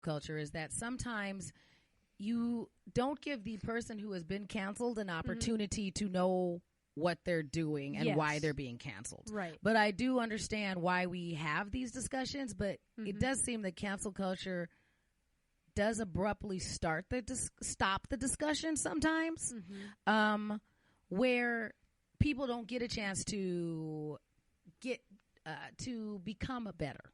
culture is that sometimes you don't give the person who has been canceled an opportunity to know what they're doing and why they're being canceled. Right. But I do understand why we have these discussions, but it does seem that cancel culture does abruptly stop the discussion sometimes, where people don't get a chance to get to become a better.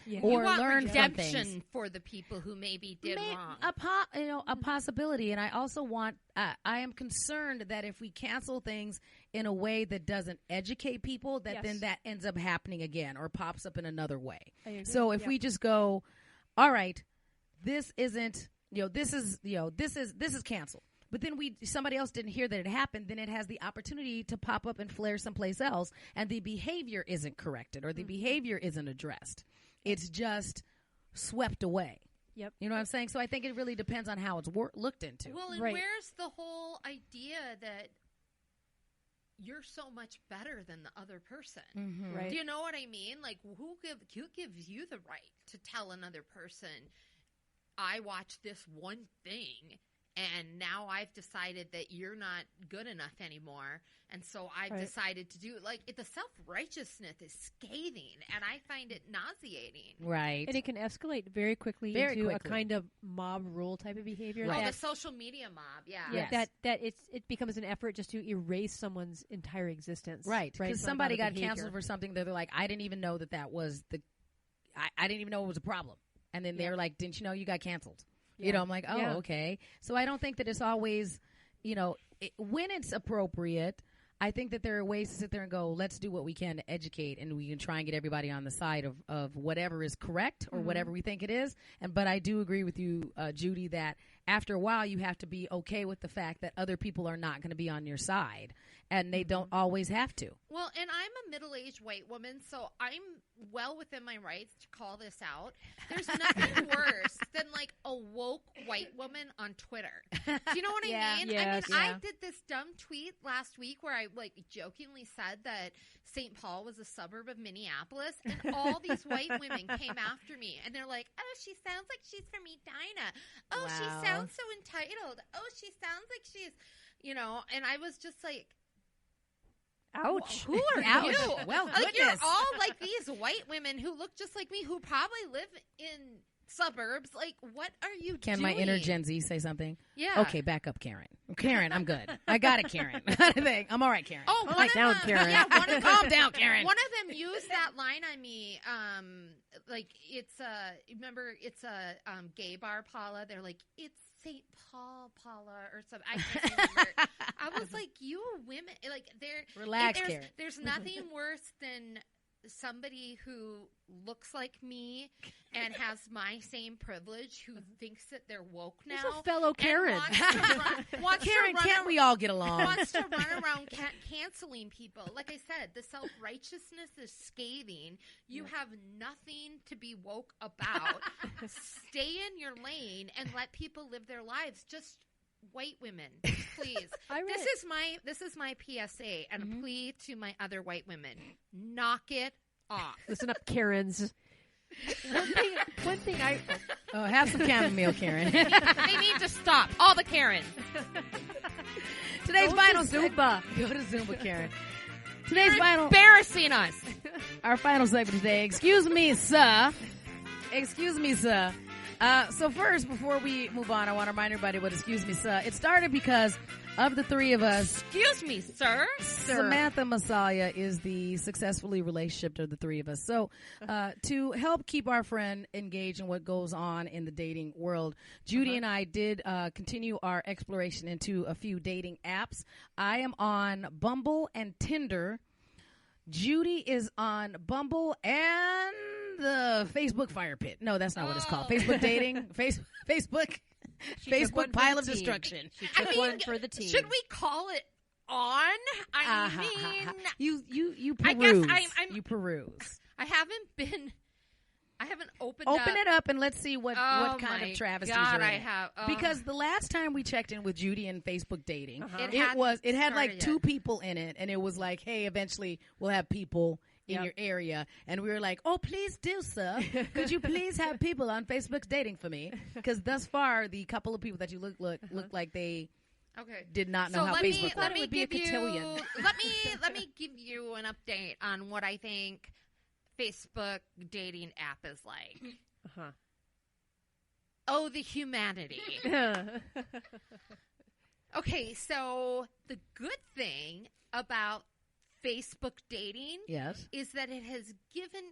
Yeah. Or you want learn redemption for the people who maybe did wrong. A possibility. And I also want, I am concerned that if we cancel things in a way that doesn't educate people, that then that ends up happening again or pops up in another way. So if we just go, all right, this isn't, this is canceled. But then somebody else didn't hear that it happened, then it has the opportunity to pop up and flare someplace else, and the behavior isn't corrected or the behavior isn't addressed. It's just swept away. Yep. You know what I'm saying? So I think it really depends on how it's looked into. Well, and where's the whole idea that you're so much better than the other person? Right. Do you know what I mean? Like, who gives you the right to tell another person, I watched this one thing, and now I've decided that you're not good enough anymore, and so I've decided to do the self-righteousness is scathing, and I find it nauseating. Right. And it can escalate very quickly into a kind of mob rule type of behavior. Right. The social media mob, that it becomes an effort just to erase someone's entire existence. Right. Because somebody got canceled for something that they're like, I didn't even know that was I didn't even know it was a problem. And then they're like, didn't you know you got canceled? Yeah. I'm like, oh, okay. So I don't think that it's always, when it's appropriate, I think that there are ways to sit there and go, let's do what we can to educate, and we can try and get everybody on the side of whatever is correct or whatever we think it is. But I do agree with you, Judy, that after a while you have to be okay with the fact that other people are not going to be on your side, and they don't always have to. Well, and I'm a middle-aged white woman, so I'm well within my rights to call this out. There's nothing worse than a woke white woman on Twitter. Do you know what I mean? Yes. I did this dumb tweet last week where I jokingly said that St. Paul was a suburb of Minneapolis, and all these white women came after me, and they're like, oh, she sounds like she's from Edina. Oh, she sounds so entitled. Oh, she sounds like she's, and I was just like, ouch. Who are you? Well, goodness. You're all like these white women who look just like me, who probably live in suburbs. What are you doing? Can my inner Gen Z say something? Yeah. Okay, back up, Karen. Karen, I'm good. I got it, Karen. I'm all right, Karen. Oh, calm down, Karen. Yeah, calm down, Karen. One of them used that line on me. It's a gay bar, Paula. They're like, it's St. Paul, Paula, or something. I can't remember. I was like, you women, relax, Karen. There's nothing worse than somebody who looks like me and has my same privilege, who thinks that they're woke now. It's a fellow Karen. Karen, can't we all get along? Wants to run around canceling people. Like I said, the self-righteousness is scathing. You have nothing to be woke about. Stay in your lane and let people live their lives. Just white women, please. This is my PSA and a plea to my other white women. Knock it off. Listen up, Karens. One thing have some chamomile, Karen. They need to stop. All the Karens. Today's final Zumba. Go to Zumba, Karen. You're embarrassing us. Our final segment today. Excuse me, sir. So first, before we move on, I want to remind everybody what Excuse Me, Sir. It started because of the three of us. Excuse me, sir. Samantha Messiah is the successfully relationship of the three of us. So to help keep our friend engaged in what goes on in the dating world, Judy and I did continue our exploration into a few dating apps. I am on Bumble and Tinder. Judy is on Bumble and the Facebook Fire Pit. No, that's not what it's called. Facebook dating. Facebook pile of destruction. She took one for the team. Should we call it on? I mean, you peruse. I guess you peruse. I haven't opened it up and let's see what kind of travesties God, are in I it. have. Because the last time we checked in with Judy and Facebook dating, it had like two people in it, and it was like, hey, eventually we'll have people in your area, and we were like, oh, please do, sir. Could you please have people on Facebook dating for me? Because thus far, the couple of people that you look like they did not know how Facebook worked. Would be a cotillion. Let me give you an update on what I think Facebook dating app is like. Uh-huh. Oh, the humanity. Okay, so the good thing about Facebook dating is that it has given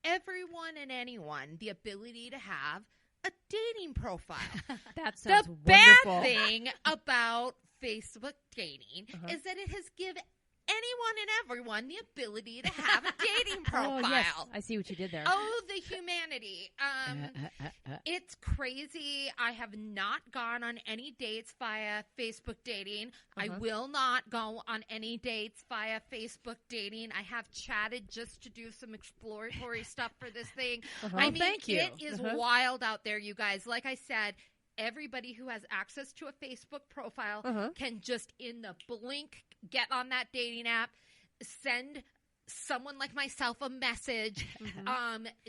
everyone and anyone the ability to have a dating profile. That sounds wonderful. The bad thing about Facebook dating is that it has given anyone and everyone the ability to have a dating profile. Oh, yes. I see what you did there. Oh, the humanity. It's crazy. I have not gone on any dates via Facebook dating. I will not go on any dates via Facebook dating. I have chatted just to do some exploratory stuff for this thing. I mean, thank you. It is wild out there, you guys. Like I said, everybody who has access to a Facebook profile can just in the blink get on that dating app, send someone like myself a message.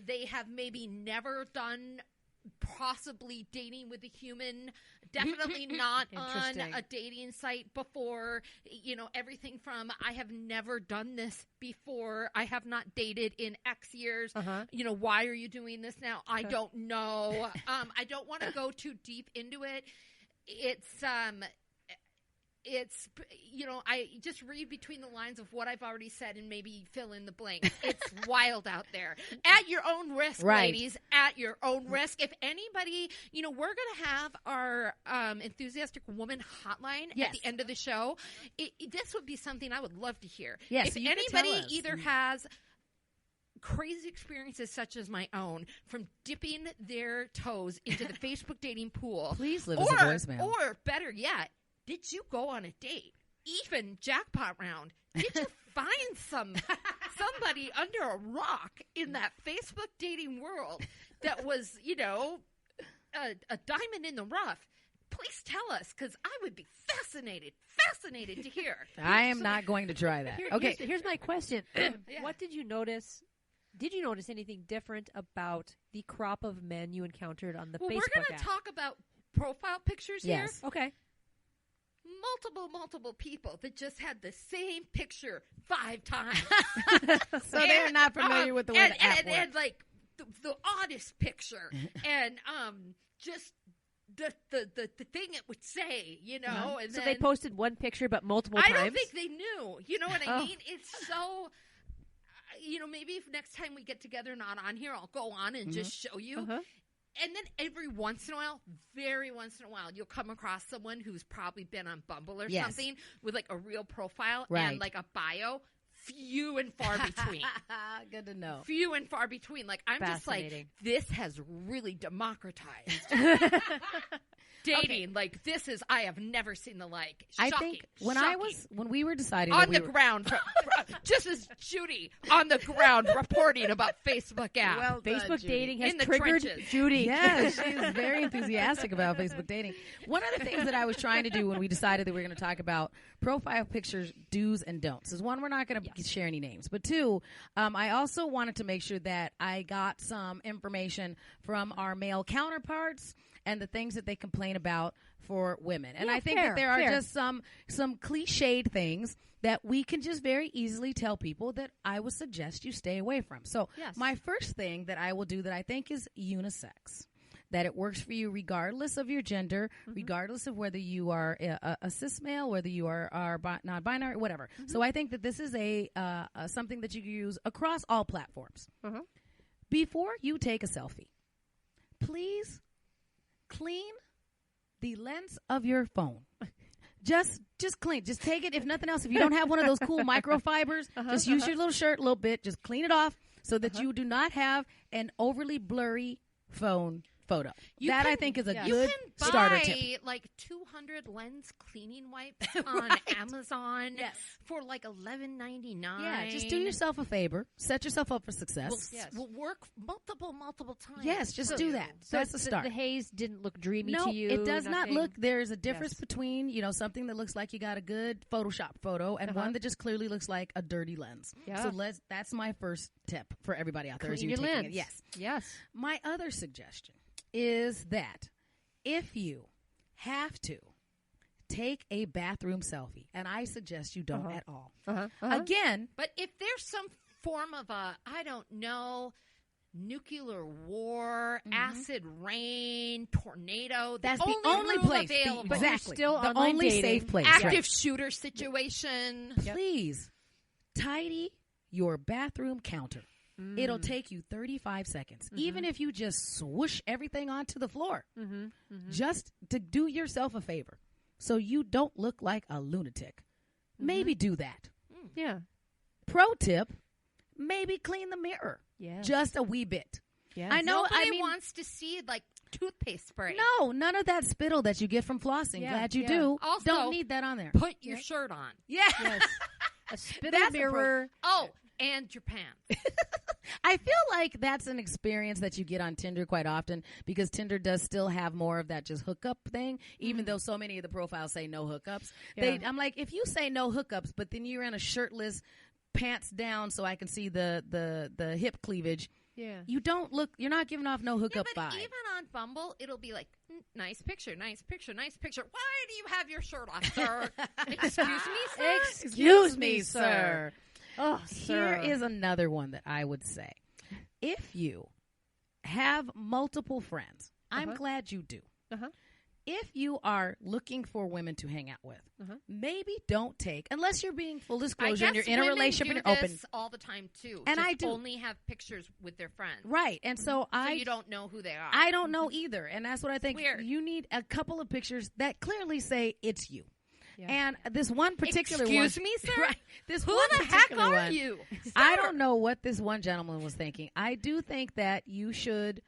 They have maybe never done possibly dating with a human, definitely not on a dating site before. You know, everything from I have never done this before, I have not dated in X years. You know, why are you doing this now? I don't know. I don't want to go too deep into it. It's, you know, I just read between the lines of what I've already said and maybe fill in the blank. It's wild out there. At your own risk, ladies, at your own risk. If anybody, you know, we're going to have our Enthusiastic Woman hotline at the end of the show. This would be something I would love to hear. Yes, if so anybody either has crazy experiences such as my own from dipping their toes into the Facebook dating pool. Please leave us a voicemail. Or better yet, did you go on a date? Even jackpot round. Did you find somebody under a rock in that Facebook dating world that was, you know, a diamond in the rough? Please tell us, because I would be fascinated to hear. I am not going to try that. Here's my question. What did you notice? Did you notice anything different about the crop of men you encountered on the Facebook app? We're going to talk about profile pictures here. Okay. Multiple people that just had the same picture 5 times. So they're not familiar with the way the app works. And like the oddest picture. And just the thing it would say, you know. And so they posted one picture but multiple times? I don't think they knew. You know what I mean? It's so, you know, maybe if next time we get together, not on here, I'll go on and just show you. And then every once in a while, very once in a while, you'll come across someone who's probably been on Bumble or something with like a real profile and like a bio. Few and far between. Good to know. Few and far between. Like, I'm just like, this has really democratized dating. Like, this is, I have never seen the like. Shocking. I think when we were deciding on the ground, just as Judy on the ground reporting about Facebook app. Well, Facebook dating has in the triggered trenches. Judy. Yes, she's very enthusiastic about Facebook dating. One of the things that I was trying to do when we decided that we were going to talk about profile pictures, do's and don'ts, is one, we're not going to share any names, but two, I also wanted to make sure that I got some information from our male counterparts and the things that they complain about for women. And I think that there are just some cliched things that we can just very easily tell people that I would suggest you stay away from. So my first thing that I will do that I think is unisex. That it works for you regardless of your gender, regardless of whether you are a cis male, whether you are non-binary, whatever. So I think that this is a something that you can use across all platforms. Before you take a selfie, please clean the lens of your phone. Just clean. Just take it. If nothing else, if you don't have one of those cool microfibers, just use your little shirt a little bit. Just clean it off so that you do not have an overly blurry phone photo. I think is a good you starter can buy tip. like 200 lens cleaning wipes on Amazon for like $11.99. Yeah, just do yourself a favor. Set yourself up for success. Will work multiple times. Yes, just do that. So that's the start. The haze didn't look dreamy no, to you. it does not nothing? look. There's a difference between something that looks like you got a good Photoshop photo and one that just clearly looks like a dirty lens. Yeah. So that's my first tip for everybody out there. Clean your lens. Yes. My other suggestion is that if you have to take a bathroom selfie, and I suggest you don't at all. Again, but if there's some form of I don't know, nuclear war, acid rain, tornado, that's the only place. Available. Exactly. Still the only dating. safe place. Active shooter situation. Please tidy your bathroom counter. It'll take you 35 seconds. Even if you just swoosh everything onto the floor. Just to do yourself a favor so you don't look like a lunatic. Maybe do that. Yeah. Pro tip, maybe clean the mirror. Yeah. Just a wee bit. Yeah. I know. Nobody wants to see like toothpaste spray. No, none of that spittle that you get from flossing. Yeah, Glad you do. Also, don't need that on there. Put your shirt on. Yeah. Yes. A spittle mirror. And your pants. I feel like that's an experience that you get on Tinder quite often because Tinder does still have more of that just hookup thing, even though so many of the profiles say no hookups. Yeah. I'm like, if you say no hookups, but then you're in a shirtless, pants down so I can see the hip cleavage. Yeah. You're not giving off no hookup but vibe. even on Bumble, it'll be like, nice picture. Why do you have your shirt off, sir? Excuse me, sir? Excuse me, sir. Oh, Here is another one that I would say. If you have multiple friends, I'm glad you do. If you are looking for women to hang out with, maybe don't take, unless you're being full disclosure and you're in a relationship and you're open. All the time too. And just I do only have pictures with their friends, right? And so you don't know who they are. I don't know either, and that's what I think. Weird. You need a couple of pictures that clearly say it's you. Yeah. And this one particular Excuse me, sir? Right, this Who one the heck particular are one, you? I don't know what this one gentleman was thinking. I do think that you should,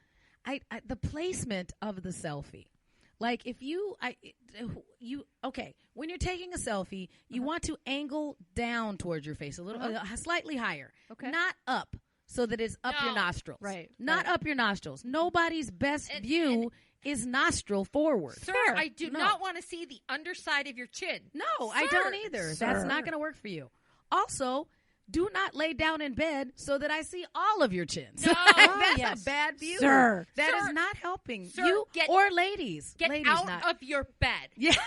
the placement of the selfie. Like if when you're taking a selfie, you want to angle down towards your face a little, slightly higher, not up, so that it's up your nostrils. Right. Not up your nostrils. Nobody's best view is nostril forward. Sir, I do not want to see the underside of your chin. No, Sir. I don't either. Sir. That's not going to work for you. Also, do not lay down in bed so that I see all of your chins. No. That's a bad view. Sir. That Sir. is not helping Sir, you or ladies. Get ladies out not. of your bed. Yes.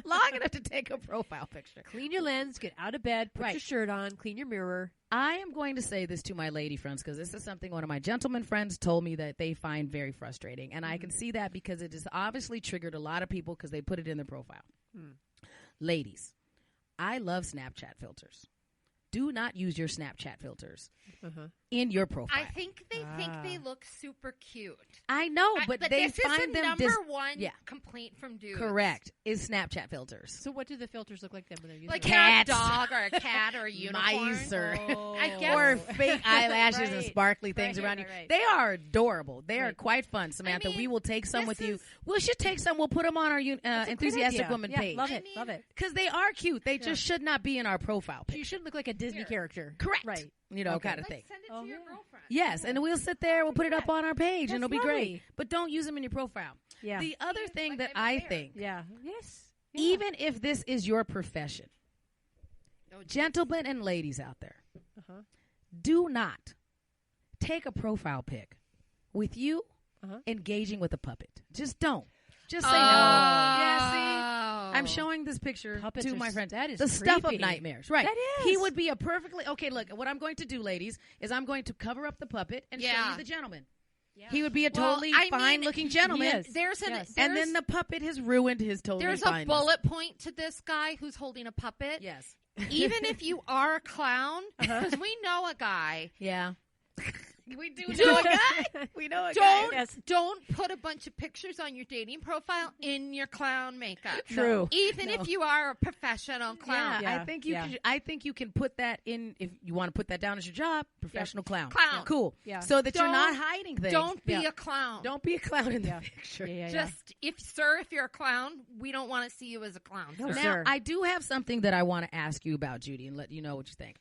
Long enough to take a profile picture. Clean your lens, get out of bed, put your shirt on, clean your mirror. I am going to say this to my lady friends because this is something one of my gentleman friends told me that they find very frustrating. And I can see that because it has obviously triggered a lot of people because they put it in their profile. Ladies, I love Snapchat filters. Do not use your Snapchat filters in your profile. I think they think they look super cute. I know, but they this find is the them number one complaint from dudes. Correct. Is Snapchat filters. So what do the filters look like then when they're using like them? a dog or a cat or a unicorn? Mice or, I guess. or fake eyelashes and sparkly things around you. Right. They are adorable. They are quite fun, Samantha. We will take some with you. We should take some. We'll put them on our Enthusiastic Woman page. Love it. Love it. Because they are cute. They just should not be in our profile page. You shouldn't look like a Disney character. Correct. Right. Kind of thing. Send it to your girlfriend. Yes, and we'll sit there. We'll put it up on our page, and it'll be lovely. great. But don't use them in your profile. Yeah. The other thing that I think, Yes. even if this is your profession, gentlemen and ladies out there, do not take a profile pic with you engaging with a puppet. Just don't. Just say no. Yeah, see? I'm showing this picture to my friends. That is the stuff of creepy. nightmares. Right. That is. He would be a perfectly... Okay, look, what I'm going to do, ladies, is I'm going to cover up the puppet and show you the gentleman. Yeah. He would be a totally fine-looking gentleman. And then the puppet has ruined his totally There's a bullet point to this guy who's holding a puppet. Yes. Even if you are a clown, because we know a guy. Yeah. We do know a guy. We know a guy. Don't put a bunch of pictures on your dating profile in your clown makeup. True. Even if you are a professional clown. I think you can put that in if you want to put that down as your job. Professional clown. Clown. Cool. Yeah. So that you're not hiding things. Don't be a clown. Don't be a clown in the picture. Just if you're a clown, we don't want to see you as a clown. No, sir. Now, I do have something that I want to ask you about, Judy, and let you know what you think.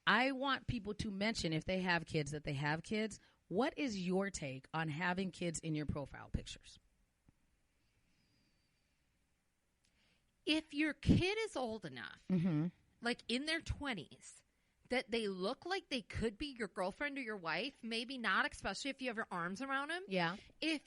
I want people to mention if they have kids that they have kids. What is your take on having kids in your profile pictures? If your kid is old enough, like in their 20s, that they look like they could be your girlfriend or your wife, maybe not, especially if you have your arms around them. Yeah. If